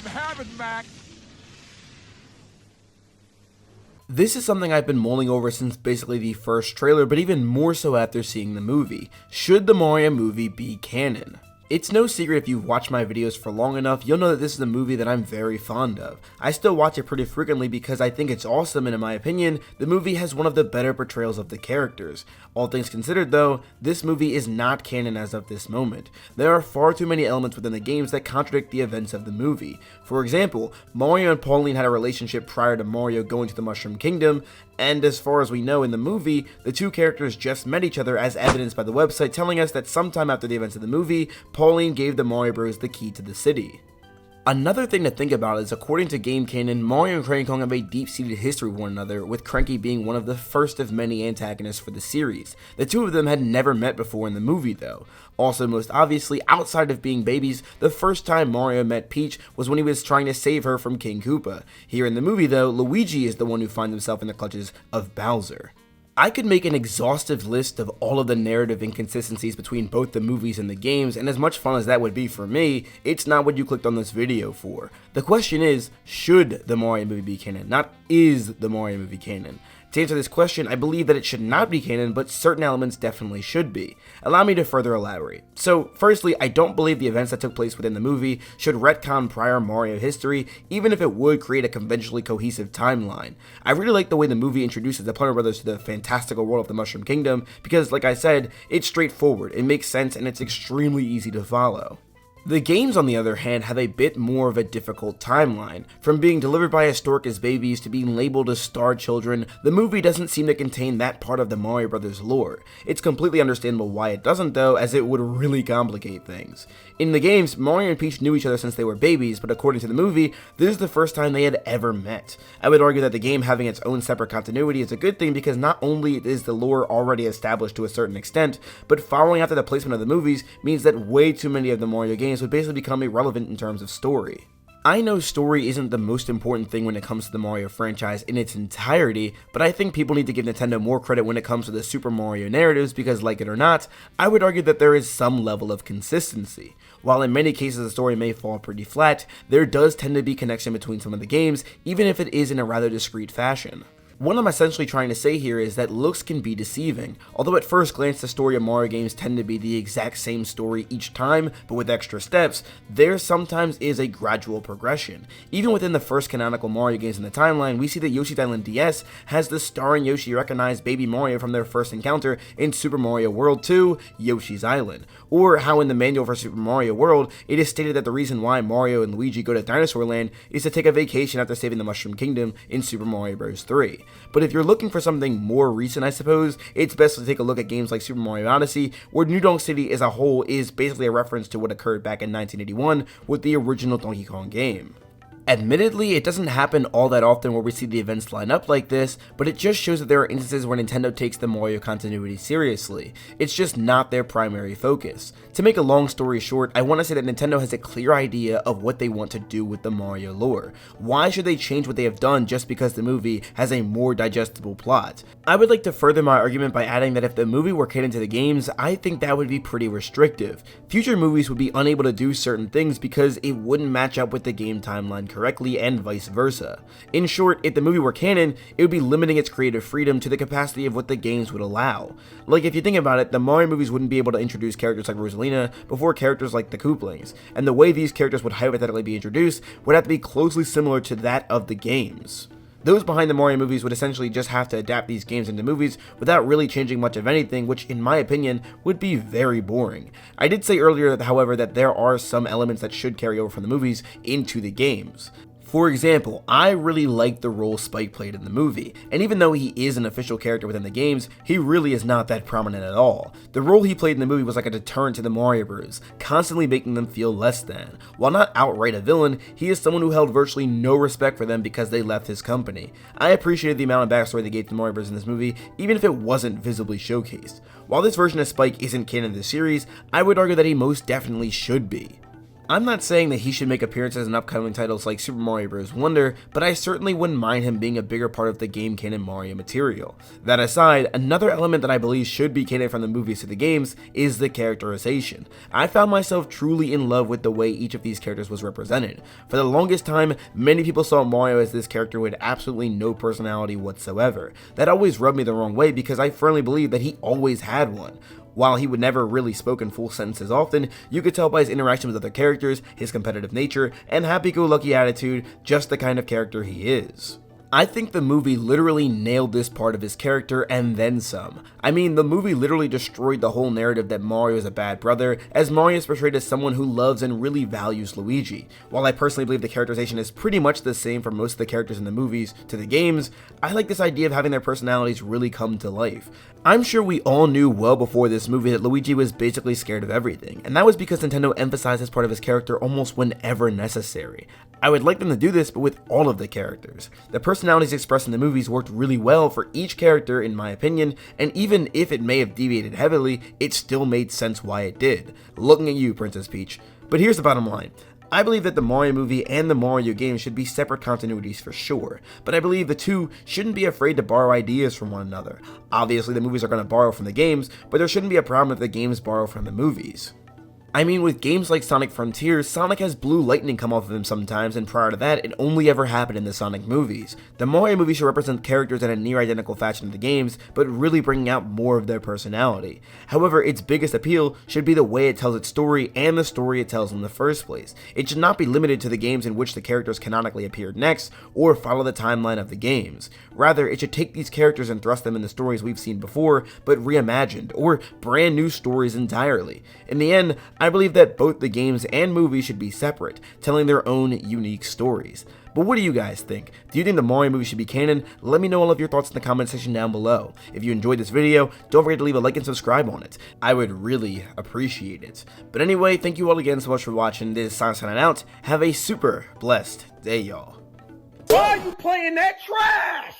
am having, Mac. This is something I've been mulling over since basically the first trailer, but even more so after seeing the movie. Should the Mario movie be canon? It's no secret if you've watched my videos for long enough, you'll know that this is a movie that I'm very fond of. I still watch it pretty frequently because I think it's awesome, and in my opinion, the movie has one of the better portrayals of the characters. All things considered though, this movie is not canon as of this moment. There are far too many elements within the games that contradict the events of the movie. For example, Mario and Pauline had a relationship prior to Mario going to the Mushroom Kingdom, and as far as we know in the movie, the two characters just met each other as evidenced by the website telling us that sometime after the events of the movie, Pauline gave the Mario Bros the key to the city. Another thing to think about is, according to game canon, Mario and Cranky Kong have a deep-seated history with one another, with Cranky being one of the first of many antagonists for the series. The two of them had never met before in the movie though. Also, most obviously, outside of being babies, the first time Mario met Peach was when he was trying to save her from King Koopa. Here in the movie though, Luigi is the one who finds himself in the clutches of Bowser. I could make an exhaustive list of all of the narrative inconsistencies between both the movies and the games, and as much fun as that would be for me, it's not what you clicked on this video for. The question is, should the Mario movie be canon? Not is the Mario movie canon? To answer this question, I believe that it should not be canon, but certain elements definitely should be. Allow me to further elaborate. So, firstly, I don't believe the events that took place within the movie should retcon prior Mario history, even if it would create a conventionally cohesive timeline. I really like the way the movie introduces the Plumber Brothers to the fantastical world of the Mushroom Kingdom, because, like I said, it's straightforward, it makes sense, and it's extremely easy to follow. The games, on the other hand, have a bit more of a difficult timeline. From being delivered by a stork as babies to being labeled as star children, the movie doesn't seem to contain that part of the Mario Brothers lore. It's completely understandable why it doesn't though, as it would really complicate things. In the games, Mario and Peach knew each other since they were babies, but according to the movie, this is the first time they had ever met. I would argue that the game having its own separate continuity is a good thing because not only is the lore already established to a certain extent, but following after the placement of the movies means that way too many of the Mario games would basically become irrelevant in terms of story. I know story isn't the most important thing when it comes to the Mario franchise in its entirety, but I think people need to give Nintendo more credit when it comes to the Super Mario narratives because, like it or not, I would argue that there is some level of consistency. While in many cases the story may fall pretty flat, there does tend to be connection between some of the games, even if it is in a rather discreet fashion. What I'm essentially trying to say here is that looks can be deceiving. Although at first glance the story of Mario games tend to be the exact same story each time, but with extra steps, there sometimes is a gradual progression. Even within the first canonical Mario games in the timeline, we see that Yoshi's Island DS has the starring Yoshi recognize Baby Mario from their first encounter in Super Mario World 2, Yoshi's Island. Or how in the manual for Super Mario World, it is stated that the reason why Mario and Luigi go to Dinosaur Land is to take a vacation after saving the Mushroom Kingdom in Super Mario Bros. 3. But if you're looking for something more recent, I suppose, it's best to take a look at games like Super Mario Odyssey, where New Donk City as a whole is basically a reference to what occurred back in 1981 with the original Donkey Kong game. Admittedly, it doesn't happen all that often where we see the events line up like this, but it just shows that there are instances where Nintendo takes the Mario continuity seriously. It's just not their primary focus. To make a long story short, I want to say that Nintendo has a clear idea of what they want to do with the Mario lore. Why should they change what they have done just because the movie has a more digestible plot? I would like to further my argument by adding that if the movie were canon to the games, I think that would be pretty restrictive. Future movies would be unable to do certain things because it wouldn't match up with the game timeline correctly and vice versa. In short, if the movie were canon, it would be limiting its creative freedom to the capacity of what the games would allow. Like, if you think about it, the Mario movies wouldn't be able to introduce characters like Rosalina before characters like the Koopalings, and the way these characters would hypothetically be introduced would have to be closely similar to that of the games. Those behind the Mario movies would essentially just have to adapt these games into movies without really changing much of anything, which in my opinion would be very boring. I did say earlier, however, that there are some elements that should carry over from the movies into the games. For example, I really like the role Spike played in the movie, and even though he is an official character within the games, he really is not that prominent at all. The role he played in the movie was like a deterrent to the Mario Bros, constantly making them feel less than. While not outright a villain, he is someone who held virtually no respect for them because they left his company. I appreciated the amount of backstory they gave to the Mario Bros in this movie, even if it wasn't visibly showcased. While this version of Spike isn't canon to the series, I would argue that he most definitely should be. I'm not saying that he should make appearances in upcoming titles like Super Mario Bros. Wonder, but I certainly wouldn't mind him being a bigger part of the game canon Mario material. That aside, another element that I believe should be canon from the movies to the games is the characterization. I found myself truly in love with the way each of these characters was represented. For the longest time, many people saw Mario as this character with absolutely no personality whatsoever. That always rubbed me the wrong way because I firmly believe that he always had one. While he would never really spoke in full sentences often, you could tell by his interaction with other characters, his competitive nature, and happy-go-lucky attitude, just the kind of character he is. I think the movie literally nailed this part of his character and then some. I mean, the movie literally destroyed the whole narrative that Mario is a bad brother, as Mario is portrayed as someone who loves and really values Luigi. While I personally believe the characterization is pretty much the same for most of the characters in the movies to the games, I like this idea of having their personalities really come to life. I'm sure we all knew well before this movie that Luigi was basically scared of everything, and that was because Nintendo emphasized this part of his character almost whenever necessary. I would like them to do this, but with all of the characters. The personalities expressed in the movies worked really well for each character in my opinion, and even if it may have deviated heavily, it still made sense why it did. Looking at you, Princess Peach. But here's the bottom line. I believe that the Mario movie and the Mario game should be separate continuities for sure, but I believe the two shouldn't be afraid to borrow ideas from one another. Obviously the movies are going to borrow from the games, but there shouldn't be a problem if the games borrow from the movies. I mean, with games like Sonic Frontiers, Sonic has blue lightning come off of him sometimes, and prior to that, it only ever happened in the Sonic movies. The Mario movie should represent characters in a near identical fashion to the games, but really bringing out more of their personality. However, its biggest appeal should be the way it tells its story and the story it tells in the first place. It should not be limited to the games in which the characters canonically appeared next, or follow the timeline of the games. Rather, it should take these characters and thrust them in the stories we've seen before, but reimagined, or brand new stories entirely. In the end, I believe that both the games and movies should be separate, telling their own unique stories. But what do you guys think? Do you think the Mario movie should be canon? Let me know all of your thoughts in the comment section down below. If you enjoyed this video, don't forget to leave a like and subscribe on it. I would really appreciate it. But anyway, thank you all again so much for watching. This is Simon signing out. Have a super blessed day, y'all. Why are you playing that trash?